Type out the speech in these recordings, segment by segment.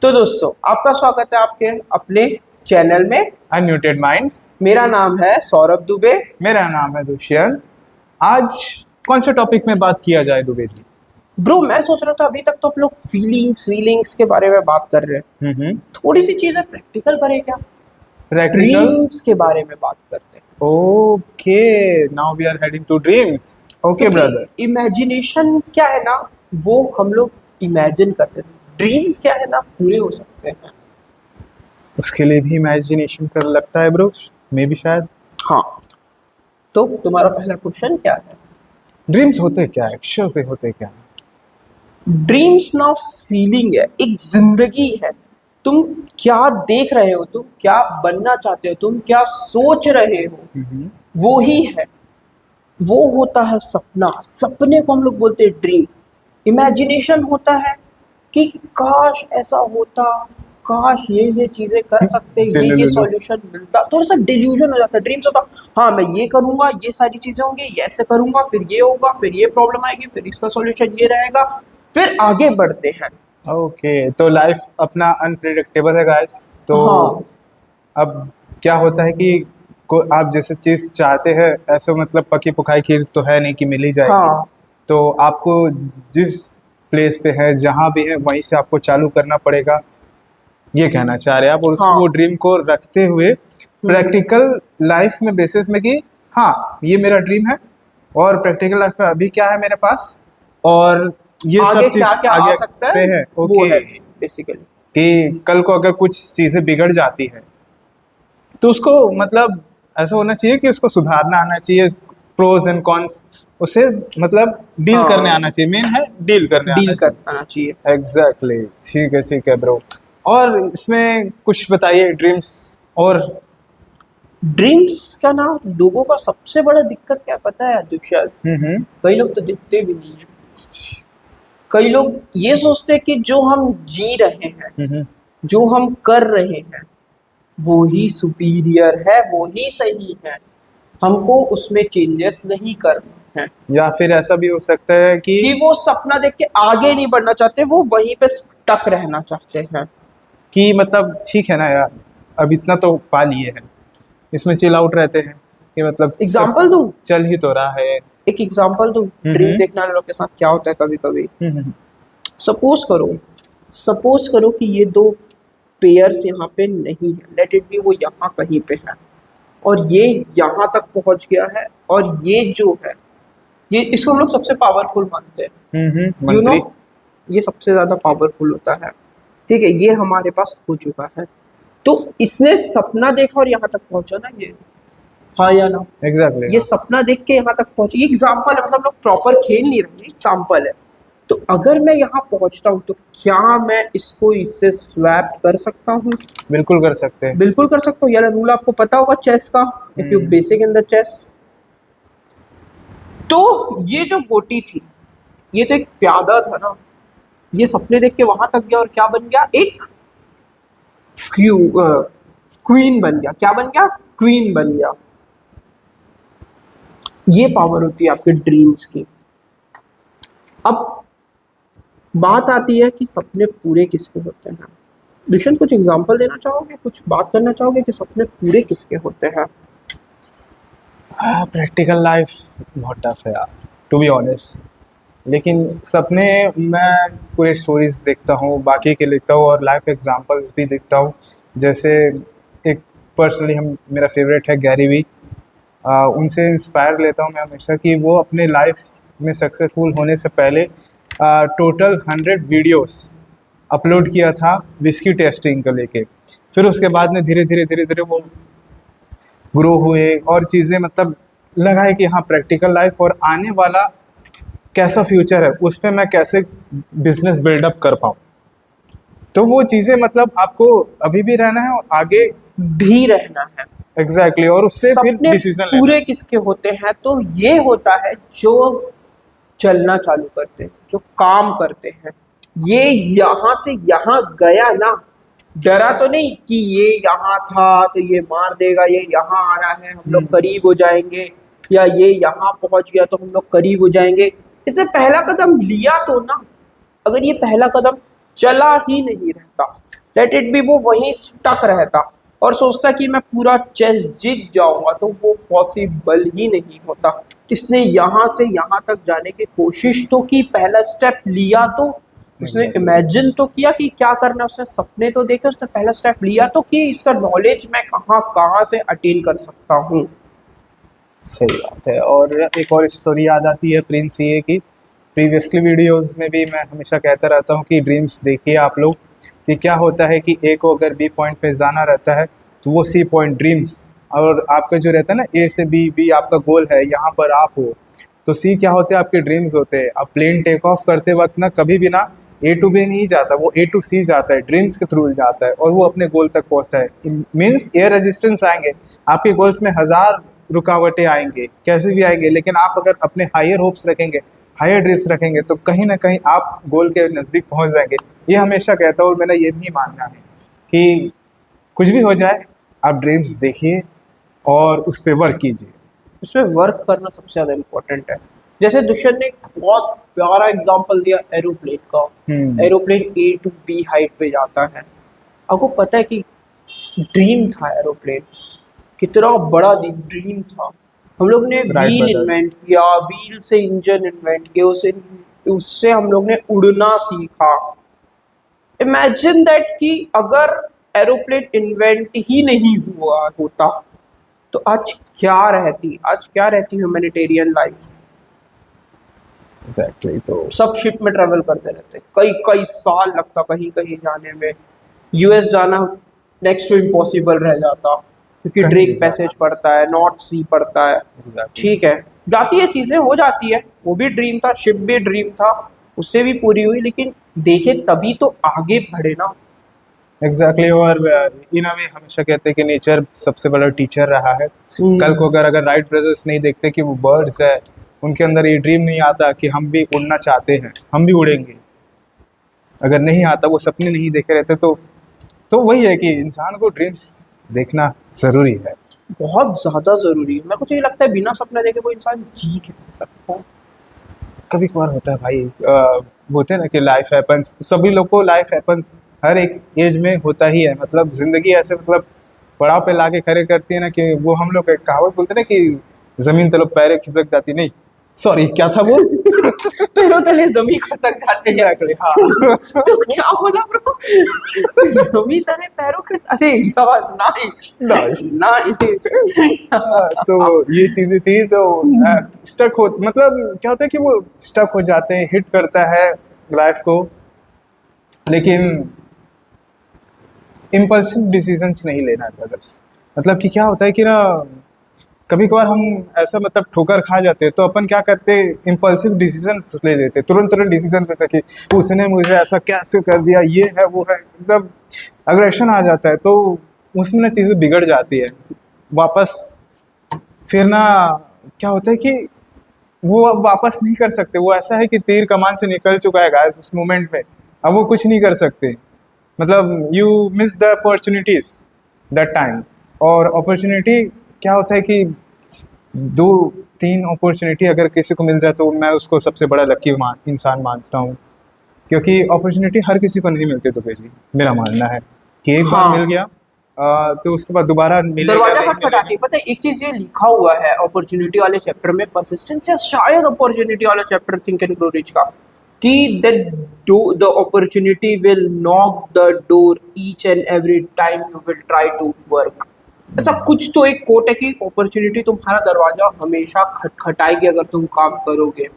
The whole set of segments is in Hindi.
तो दोस्तों, आपका स्वागत है आपके अपने चैनल में अनम्यूटेड माइंड्स। मेरा नाम है सौरभ दुबे। मेरा नाम है दुष्यंत। आज कौन से टॉपिक में बात किया जाए दुबे जी? ब्रो, मैं सोच रहा था अभी तक तो हम लोग फीलिंग्स के बारे में बात कर रहे हैं। थोड़ी सी चीजें प्रैक्टिकल करें क्या? प्रैक्टिकल? ड्रीम्स के बारे में बात करते हैं। Okay, now we are heading to dreams. Okay brother. Imagination क्या है ना, वो हम लोग इमेजिन करते थे। ड्रीम्स क्या है ना, पूरे हो सकते हैं। उसके लिए भी इमेजिनेशन कर लगता है ब्रो, मे भी शायद। हाँ, तो तुम्हारा पहला क्वेश्चन क्या है? ड्रीम्स होते क्या है, एक्चुअल पे होते क्या है? ड्रीम्स ना फीलिंग है, एक जिंदगी है। तुम क्या देख रहे हो, तुम क्या बनना चाहते हो, तुम क्या सोच रहे हो, वो ही है। वो होता है सपना। सपने को हम लोग बोलते हैं ड्रीम। इमेजिनेशन होता है कि काश ऐसा होता, काश ये चीजें कर सकते, ये सॉल्यूशन मिलता। थोड़ा सा डिल्यूजन हो जाता है। ड्रीम्स होता हाँ मैं ये करूंगा, ये सारी चीजें होंगी, ये ऐसे करूंगा, फिर ये होगा, फिर ये प्रॉब्लम आएगी, फिर इसका सॉल्यूशन ये रहेगा, फिर आगे बढ़ते हैं। ओके, तो लाइफ अपना अनप्रिडिक्टेबल है गाइस। तो हाँ, अब क्या होता है कि आप जैसे चीज चाहते हैं, ऐसा मतलब पकी पुखाई खीर तो है नहीं कि मिल ही जाएगी। हाँ, तो आपको जिस प्लेस पे है, जहाँ भी है, वहीं से आपको चालू करना पड़ेगा, ये कहना चाह रहे हैं आप। और हाँ। वो ड्रीम को रखते हुए प्रैक्टिकल लाइफ में बेसिस में कि हाँ ये मेरा ड्रीम है, और प्रैक्टिकल लाइफ में अभी क्या है मेरे पास, और ये आगे सब चीज क्या क्या आगे आ सकता सकते है, हैं। वो ओके, है बेसिकली। कि कल को अगर कुछ चीजें बिगड़ जाती है तो उसको मतलब ऐसा होना चाहिए कि उसको सुधारना आना चाहिए, प्रोज एंड कॉन्स उसे मतलब डील करने हाँ, आना चाहिए। मेन है डील करने आना डील कर चाहिए। आना चाहिए। एग्जैक्टली, ठीक है ब्रो। और इसमें कुछ बताइए ड्रीम्स। और ड्रीम्स का ना, लोगों का सबसे बड़ा दिक्कत क्या पता है दुष्यंत? कई लोग तो दिखते भी नहीं है। कई लोग ये सोचते हैं कि जो हम जी रहे हैं, जो हम कर रहे हैं, वो ही सुपीरियर है, वो ही सही है। हमको उसमें चेंजेस नहीं करने हैं। या फिर ऐसा भी हो सकता है कि वो सपना देख के आगे नहीं बढ़ना चाहते, वो वहीं पे स्टक रहना चाहते हैं। कि मतलब ठीक है ना यार, अब इतना तो पा लिए हैं, इसमें चिल आउट रहते हैं कि मतलब सब एग्जाम्पल दूं? चल ही तो रहा है। एक एग्जाम्पल दूं, ड्रीम देखने वाले लोग के साथ क्या होता है कभी कभी। सपोज करो सपोज करो कि ये दो पेयर्स यहाँ पे नहीं है। लेट इट बी वो यहाँ कहीं पे है, और ये यहाँ तक पहुंच गया है, और ये जो है, ये इसको हम लोग सबसे पावरफुल मानते हैं। यू नो, मंत्री। ये सबसे ज्यादा पावरफुल होता है। ठीक है, ये हमारे पास हो चुका है। तो इसने सपना देखा और यहाँ तक पहुंचा ना ये। हाँ या ना? एग्जैक्टली। ये सपना देख के यहाँ तक पहुंचे। ये एग्जाम्पल है, मतलब लोग प्रॉपर खेल नहीं रहे, एग्जाम्पल है। तो अगर मैं यहाँ पहुंचता हूँ तो क्या मैं इसको इससे स्वैप कर सकता हूँ? बिल्कुल कर सकते हैं। बिल्कुल कर सकता हूँ। यार रूल आपको पता होगा चेस का, if you basic in the chess. तो ये जो गोटी थी, ये तो एक प्यादा था ना। ये सपने देख के वहां तक गया और क्या बन गया? एक क्वीन बन गया। क्या बन गया? क्वीन बन गया। ये पावर होती है आपके ड्रीम्स की। अब बात आती है कि सपने पूरे किसके होते हैं। दुष्यंत, कुछ एग्जांपल देना चाहोगे, कुछ बात करना चाहोगे कि सपने पूरे किसके होते हैं? प्रैक्टिकल लाइफ बहुत टफ है यार, टू बी ऑनेस्ट। लेकिन सपने मैं पूरे स्टोरीज देखता हूँ, बाकी के लिखता हूँ, और लाइफ एग्जांपल्स भी देखता हूँ। जैसे एक पर्सनली हम मेरा फेवरेट है गैरी वी। उनसे इंस्पायर लेता हूँ मैं हमेशा कि वो अपने लाइफ में सक्सेसफुल होने से पहले टोटल 100 वीडियोस अपलोड किया था विस्की टेस्टिंग को लेके। फिर उसके बाद में धीरे धीरे वो ग्रो हुए, और चीज़ें मतलब लगा है कि हाँ प्रैक्टिकल लाइफ और आने वाला कैसा फ्यूचर है उस पर मैं कैसे बिजनेस बिल्डअप कर पाऊँ। तो वो चीज़ें मतलब आपको अभी भी रहना है और आगे भी रहना है। एग्जैक्टली और उससे फिर सपने डिसीजन लेना पूरे है। किसके होते हैं? तो ये होता है जो चलना चालू करते हैं, जो काम करते हैं। ये यहाँ से यहाँ गया ना, डरा तो नहीं कि ये यहाँ था तो ये मार देगा, ये यहाँ आ रहा है हम लोग करीब हो जाएंगे, या ये यहाँ पहुंच गया तो हम लोग करीब हो जाएंगे। इससे पहला कदम लिया तो ना। अगर ये पहला कदम चला ही नहीं रहता, लेट इट बी, वो वहीं स्टक रहता और सोचता कि मैं पूरा चेस जीत जाऊंगा, तो वो पॉसिबल ही नहीं होता। इसने यहाँ से यहाँ तक जाने की कोशिश तो की, पहला स्टेप लिया, तो उसने Exactly. इमेजिन तो किया कि क्या करना है, उसने सपने तो देखे, उसने पहला स्टेप लिया तो कि इसका नॉलेज मैं कहाँ कहाँ से अटेन कर सकता हूँ। सही बात है। और एक और स्टोरी याद आती है प्रिंस सीए की। प्रीवियसली वीडियोस में भी मैं हमेशा कहता रहता हूँ कि ड्रीम्स देखिए आप लोग, कि क्या होता है कि ए को अगर बी पॉइंट पे जाना रहता है तो वो सी पॉइंट ड्रीम्स, और आपका जो रहता है ना ए से बी, बी आपका गोल है, यहाँ पर आप हो, तो सी क्या होते हैं आपके ड्रीम्स होते हैं। अब प्लेन टेक ऑफ करते वक्त ना कभी भी ना ए टू बी नहीं जाता, वो ए टू सी जाता है, ड्रीम्स के थ्रू जाता है और वो अपने गोल तक पहुंचता है। मीन्स एयर रेजिस्टेंस आएंगे आपके गोल्स में, 1000 रुकावटें आएंगे, कैसे भी आएंगे, लेकिन आप अगर अपने हायर होप्स रखेंगे, हायर ड्रीम्स रखेंगे, तो कहीं ना कहीं आप गोल के नज़दीक पहुंच जाएंगे। ये हमेशा कहता हूँ और मेरा ये भी मानना है कि कुछ भी हो जाए आप ड्रीम्स देखिए और उस पर वर्क कीजिए। उसमें वर्क करना सबसे ज्यादा इम्पोर्टेंट है। जैसे दुष्यंत ने एक बहुत प्यारा एग्जांपल दिया एरोप्लेन का। Aeroplane A to B height पे जाता है, आपको पता है कि ड्रीम था एरोप्लेन, कितना बड़ा ड्रीम था। हम लोग ने राइट व्हील ब्रदर्स। इन्वेंट किया, व्हील से इंजन इन्वेंट किया, उसे उससे हम लोग ने उड़ना सीखा। इमेजिन दैट कि अगर एरोप्लेन इन्वेंट ही नहीं हुआ होता तो आज क्या रहती ह्यूमैनिटेरियन लाइफ। एग्जैक्टली। तो सब शिप में ट्रेवल करते रहते, कई कई साल लगता कहीं कहीं जाने में। यूएस जाना नेक्स्ट टू इम्पॉसिबल रह जाता, क्योंकि कहीं भी ड्रेक जाना। पैसेज पड़ता है, नॉर्थ सी पड़ता है। एग्जैक्टली। ठीक है, जाती है, चीजें हो जाती है, वो भी ड्रीम था, शिप भी ड्रीम था, उससे भी पूरी हुई, लेकिन देखे तभी तो आगे बढ़े ना। एग्जैक्टली। और इन अ वे हमेशा कहते हैं कि नेचर सबसे बड़ा टीचर रहा है। कल को अगर राइट ब्रदर्स नहीं देखते कि वो बर्ड्स है, उनके अंदर ये ड्रीम नहीं आता कि हम भी उड़ना चाहते हैं, हम भी उड़ेंगे, अगर नहीं आता, वो सपने नहीं देखे रहते, तो वही है कि इंसान को ड्रीम्स देखना ज़रूरी है। बहुत ज्यादा जरूरी है। मेरे को तो ये लगता है बिना सपना देखे कोई इंसान जी कैसे सकता है। कभी कभार होता है भाई, बोलते हैं ना कि लाइफ हैपन्स, सभी लोग को लाइफ हैपन्स हर एक एज में होता ही है। मतलब ज़िंदगी ऐसे मतलब पड़ाव पे लाके खड़े करती है ना, कि वो हम लोग एक कहावत बोलते हैं ना कि ज़मीन तले पैरे खिसक जाती, नहीं सॉरी क्या था वो पैरों तले जमीन खसक जाती है। एग्जैक्टली, हाँ। तो क्या बोला ब्रो? जमीन तले पैरों खस, अरे यार, नाइस Nice. नाइस। तो ये चीज़ें थी, तो स्टक हो, मतलब क्या होता है कि वो स्टक हो जाते हैं, हिट करता है लाइफ को, लेकिन इम्पल्सिव डिसीजंस नहीं लेना है ब्रदर्स। मतलब कि क्या होता है कि ना कभी कभार हम ऐसा मतलब ठोकर खा जाते हैं, तो अपन क्या करते हैं, इम्पल्सिव डिसीजन ले लेते, तुरंत डिसीजन लेते कि उसने मुझे ऐसा कैसे कर दिया, ये है वो है, मतलब अग्रेशन आ जाता है, तो उसमें ना चीज़ें बिगड़ जाती है वापस। फिर ना क्या होता है कि वो अब वापस नहीं कर सकते, वो ऐसा है कि तीर कमान से निकल चुका है गाइस उस मोमेंट में, अब वो कुछ नहीं कर सकते। मतलब you miss the opportunities that time. और अपॉर्चुनिटी क्या होता है कि 2-3 अपॉर्चुनिटी अगर किसी को मिल जाए तो मैं उसको सबसे बड़ा लकी इंसान मानता हूँ, क्योंकि अपॉर्चुनिटी हर किसी को नहीं मिलती। तो किसी, मेरा मानना है कि एक बार हाँ। मिल गया तो उसके बाद दोबारा मिलेगा दरवाजा नहीं खटखटाती। मिलेगा। पता है एक चीज ये लिखा हुआ है अपॉर्चुनिटी वाले चैप्टर में, परसिस्टेंस, या शायद अपॉर्चुनिटी वाला chapter think and grow rich का, कि the opportunity will knock the door each and every time you will try to work. ऐसा कुछ तो एक कोट है कि अपॉर्चुनिटी तुम्हारा दरवाजा हमेशा खटखटाएगी अगर तुम काम करोगे।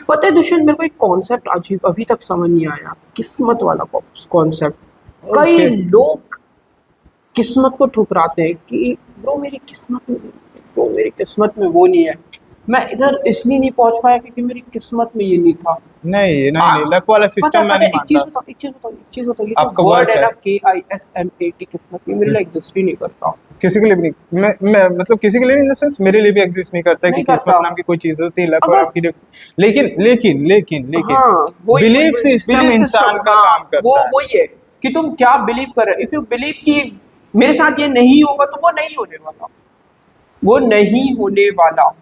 पता है दुष्यंत, मेरे को एक कॉन्सेप्ट अजीब अभी तक समझ नहीं आया, किस्मत वाला कॉन्सेप्ट। कई Okay. लोग किस्मत को ठुकराते हैं कि ब्रो मेरी किस्मत में वो नहीं है, मैं इधर इसलिए नहीं पहुंच पाया क्योंकि मेरी किस्मत में ये नहीं था। नहीं नहीं नहीं, लक वाला सिस्टम मैं नहीं एक चीज मानता। बताओ, ये आपका जो वर्ड वर्क है है। ना KISMAT, किस्मत, ये मेरे लिए एग्जिस्ट ही नहीं करता। किसी के लिए भी नहीं, मैं मतलब किसी के लिए नहीं, इन द सेंस मेरे लिए भी एग्जिस्ट नहीं करता है कि नहीं किस्मत करता। नाम की कोई चीज होती है, लक और अगर आपकी होती है। लेकिन हाँ, बिलीफ सिस्टम इंसान का काम वो करता है। वही है कि तुम क्या बिलीव कर रहे हो। इफ यू बिलीव कि मेरे साथ ये नहीं होगा, तो वो नहीं होने वाला, वो नहीं होने वाला।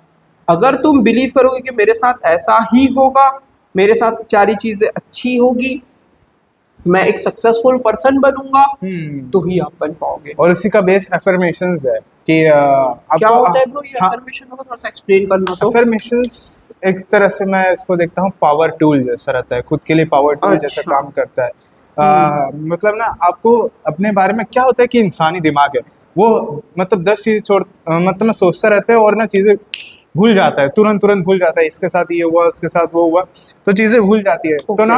अगर तुम बिलीव करोगे कि मेरे साथ ऐसा ही होगा, मेरे साथ सारी चीजें अच्छी होगी, मैं एक सक्सेसफुल पर्सन बनूंगा तो ही आप बन पाओगे। और उसी का बेस एफर्मेशंस है कि क्या होता है ब्रो ये हाँ, अफर्मेशन को थोड़ा सा एक्सप्लेन करना तो। अफर्मेशंस एक तरह से मैं इसको देखता हूँ पावर टूल जैसा रहता है, खुद के लिए पावर टूल जैसा अच्छा। काम करता है। मतलब ना आपको अपने बारे में क्या होता है कि इंसानी दिमाग है वो, मतलब 10 चीजें मतलब मैं सोचता रहता है और ना चीजें भूल जाता है, तुरंत तुरंत भूल जाता है, इसके साथ ये हुआ उसके साथ वो हुआ, तो चीजें भूल जाती है। तो ना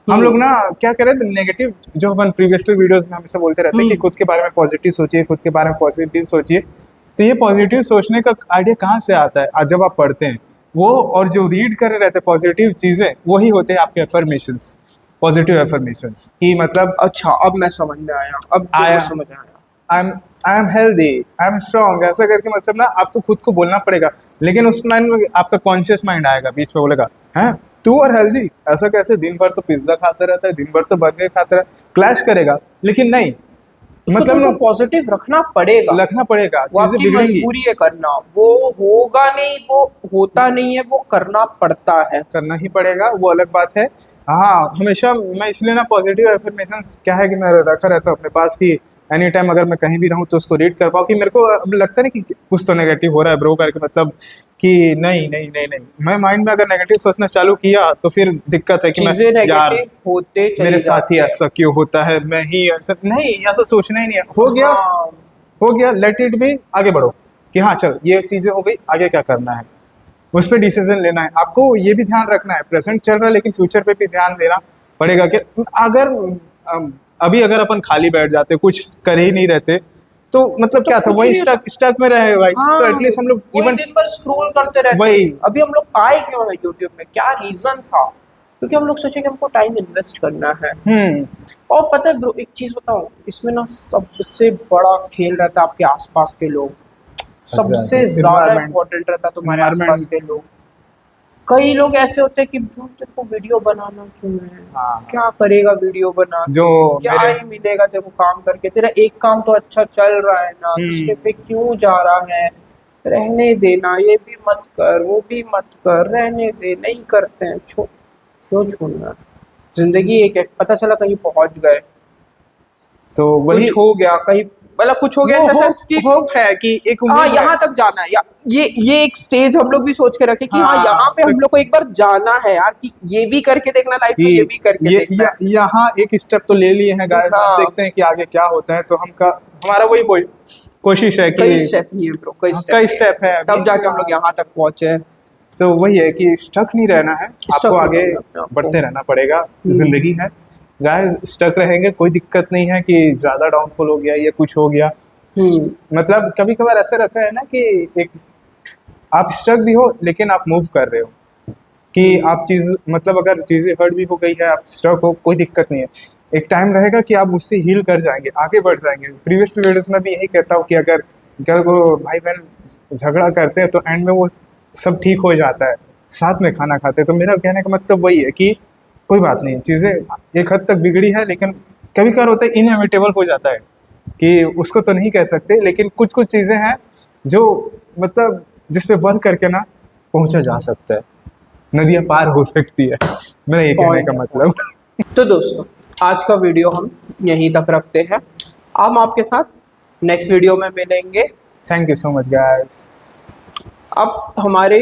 हम लोग ना क्या करें, नेगेटिव जो अपन प्रीवियसली वीडियोस में हमेशा बोलते रहते हैं कि खुद के बारे में पॉजिटिव सोचिए, खुद के बारे में पॉजिटिव सोचिए। तो ये पॉजिटिव सोचने का आइडिया कहाँ से आता है? आज जब आप पढ़ते हैं वो, और जो रीड कर रहे रहते हैं पॉजिटिव चीजें, वही होते हैं आपके एफर्मेशंस, पॉजिटिव एफर्मेशंस की मतलब। अच्छा अब मैं समझ में आया, अब आया। समझ में आया। I am healthy, I am strong, ऐसा करके मतलब ना आपको खुद को बोलना पड़ेगा। लेकिन उस माइंड में आपका कॉन्शियस माइंड आएगा बीच में, बोलेगा हैं तू और हेल्दी ऐसा कैसे, दिन भर तो पिज्जा खाता रहता है, दिन भर तो बर्गर खाता रहता है, क्लैश करेगा। लेकिन नहीं, मतलब मतलब पॉजिटिव रखना पड़ेगा, रखना पड़ेगा, वो चीजें आपकी बिगड़ेंगी। मजबूरी है करना, वो होगा नहीं, वो होता नहीं है, वो करना पड़ता है। करना ही पड़ेगा, वो अलग बात है। हाँ, हमेशा मैं इसलिए ना पॉजिटिव एफर्मेशंस क्या है कि मैं रखा रहता हूँ अपने पास कि एनी टाइम अगर मैं कहीं भी रहूँ तो उसको रीड कर पाऊँ, कि मेरे को अब लगता नहीं कि कुछ तो नेगेटिव हो रहा है ब्रो करके, मतलब कि नहीं नहीं नहीं नहीं, मैं माइंड में अगर नेगेटिव सोचना चालू किया तो फिर दिक्कत है कि मैं चीजें यार नेगेटिव होते चली मेरे साथ जाती ही है। ऐसा क्यों होता है, मैं ही ऐसा नहीं, ऐसा सोचना ही नहीं है। हो गया, हाँ, हो गया, लेट इट बी, आगे बढ़ो कि हाँ चल ये चीजें हो गई, आगे क्या करना है, उस पर डिसीजन लेना है। आपको ये भी ध्यान रखना है, प्रेजेंट चल रहा है लेकिन फ्यूचर पे भी ध्यान देना पड़ेगा कि अगर अभी अगर अपन खाली बैठ जाते, कुछ कर ही नहीं रहते, तो मतलब तो क्या था, कुछ वही नहीं स्टक स्टक में रहे भाई। तो हाँ, एटलीस्ट हम लोग वही इवन दिन भर स्क्रॉल करते रहते वही। हैं। अभी हम लोग आए क्यों है यूट्यूब में, क्या रीजन था? क्योंकि हम लोग सोचे कि हमको टाइम इन्वेस्ट करना है। हम्म। और पता है ब्रो एक चीज बताऊं, इसमें ना सबसे बड़ा खेल रहता है आपके आसपास के लोग, सबसे ज्यादा एनवायरमेंट, इम्पोर्टेंट रहता है तुम्हारे आसपास एनवायरमेंट। के लोग। कई लोग ऐसे होते हैं कि ब्रो तेरे को वीडियो बनाना क्यों है, हाँ, क्या करेगा वीडियो बना जो के, क्या मेरे ही मिलेगा तेरे को काम करके, तेरा एक काम तो अच्छा चल रहा है ना, दूसरे पे क्यों जा रहा है, रहने देना, ये भी मत कर वो भी मत कर, रहने दे, नहीं करते हैं, क्यों छोड़ना। जिंदगी एक है, पता चला कहीं पहुंच गए, तो वही कुछ हो गया कहीं, मतलब कुछ हो गया वो इन द होप, सेंस कि होप है कि एक हाँ उम्मीद है। यहाँ तक जाना है, या ये एक स्टेज हम लोग भी सोच के रखे कि हाँ यहाँ पे हम तो लोग को एक बार जाना है यार, कि ये भी करके देखना लाइफ में, ये भी करके देखना है। यहाँ एक स्टेप तो ले लिए हैं गाइस, अब हाँ देखते हैं कि आगे क्या होता है। तो हमारा वही कोशिश है कि कई स्टेप नहीं है ब्रो, कई कई स्टेप स्टेप है अभी। तब जाके हम लोग यहाँ तक पहुंचे हैं। तो वही है कि स्टक नहीं रहना है, Stuck आपको नहीं आगे रहना है आपको। बढ़ते रहना पड़ेगा, जिंदगी है गाइस। स्टक रहेंगे कोई दिक्कत नहीं है कि ज्यादा डाउनफॉल हो गया या कुछ हो गया। मतलब कभी कभार ऐसा रहता है ना कि एक आप स्टक भी हो लेकिन आप मूव कर रहे हो, कि आप चीज मतलब अगर चीजें हर्ट भी हो गई है, आप स्टक हो, कोई दिक्कत नहीं है। एक टाइम रहेगा कि आप उससे हील कर जाएंगे, आगे बढ़ जाएंगे। प्रीवियस वीडियोस में भी यही कहता हूँ कि अगर वो भाई बहन झगड़ा करते हैं तो एंड में वो सब ठीक हो जाता है, साथ में खाना खाते हैं। तो मेरा कहने का मतलब वही है कि कोई बात नहीं, चीज़ें एक हद तक बिगड़ी है, लेकिन कभी कभार होता है इनएविटेबल हो जाता है, कि उसको तो नहीं कह सकते, लेकिन कुछ कुछ चीज़ें हैं जो मतलब जिस पे वर्क करके ना पहुंचा जा सकता है, नदियाँ पार हो सकती है, मेरा ये कहने का मतलब। तो दोस्तों आज का वीडियो हम यहीं तक रखते हैं, हम आपके साथ नेक्स्ट वीडियो में मिलेंगे। Thank you so much guys. अब हमारे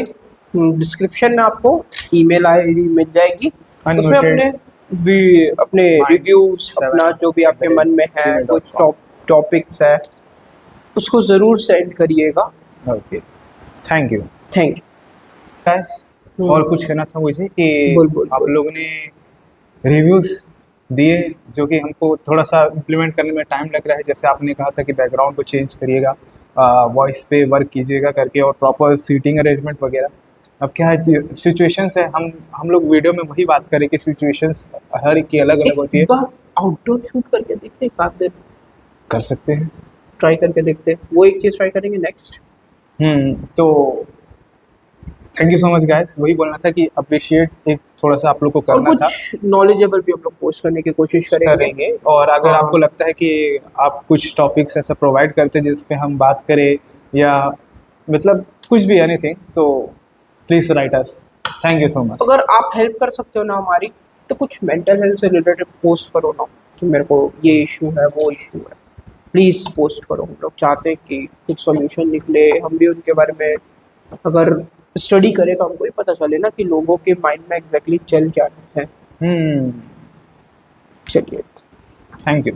डिस्क्रिप्शन में आपको ईमेल आईडी मिल जाएगी, उसमें अपने रिव्यूज, अपना जो भी आपके मन में है, कुछ टॉपिक्स है, उसको ज़रूर सेंड करिएगा। Okay, thank you. Thank you बस और कुछ कहना था मुझे कि बोल आप लोगों ने रिव्यूज़ दिए जो कि हमको थोड़ा सा इम्प्लीमेंट करने में टाइम लग रहा है। जैसे आपने कहा था कि बैकग्राउंड को चेंज करिएगा, वॉइस पे वर्क कीजिएगा करके, और प्रॉपर सीटिंग अरेंजमेंट वगैरह। अब क्या है, सिचुएशंस है, हम लोग वीडियो में वही बात करें कि सिचुएशंस हर एक की अलग अलग होती है। आउटडोर शूट करके देखते हैं, एक आध दिन कर सकते हैं, ट्राई करके देखते हैं, वो एक चीज़ ट्राई करेंगे नेक्स्ट। तो thank you so much guys, वही बोलना था कि अप्रिशिएट एक थोड़ा सा आप लोग को करना और था। कुछ नॉलेजेबल भी हम लोग पोस्ट करने की कोशिश करेंगे। और अगर हाँ। आपको लगता है कि आप कुछ टॉपिक्स ऐसा प्रोवाइड करते हैं जिस पे हम बात करें, या मतलब कुछ भी एनीथिंग, तो please right us. Thank you so much. अगर आप हेल्प कर सकते हो ना हमारी, तो कुछ मेंटल हेल्थ से रिलेटेड पोस्ट करो ना, कि मेरे को ये इशू है वो इशू है, प्लीज़ पोस्ट करो। हम लोग चाहते हैं कि कुछ सॉल्यूशन निकले, हम भी उनके बारे में अगर स्टडी करें तो हमको ही पता चले ना कि लोगों के माइंड में एग्जैक्टली चल क्या रहा है। हम्म। चलिए। Thank you.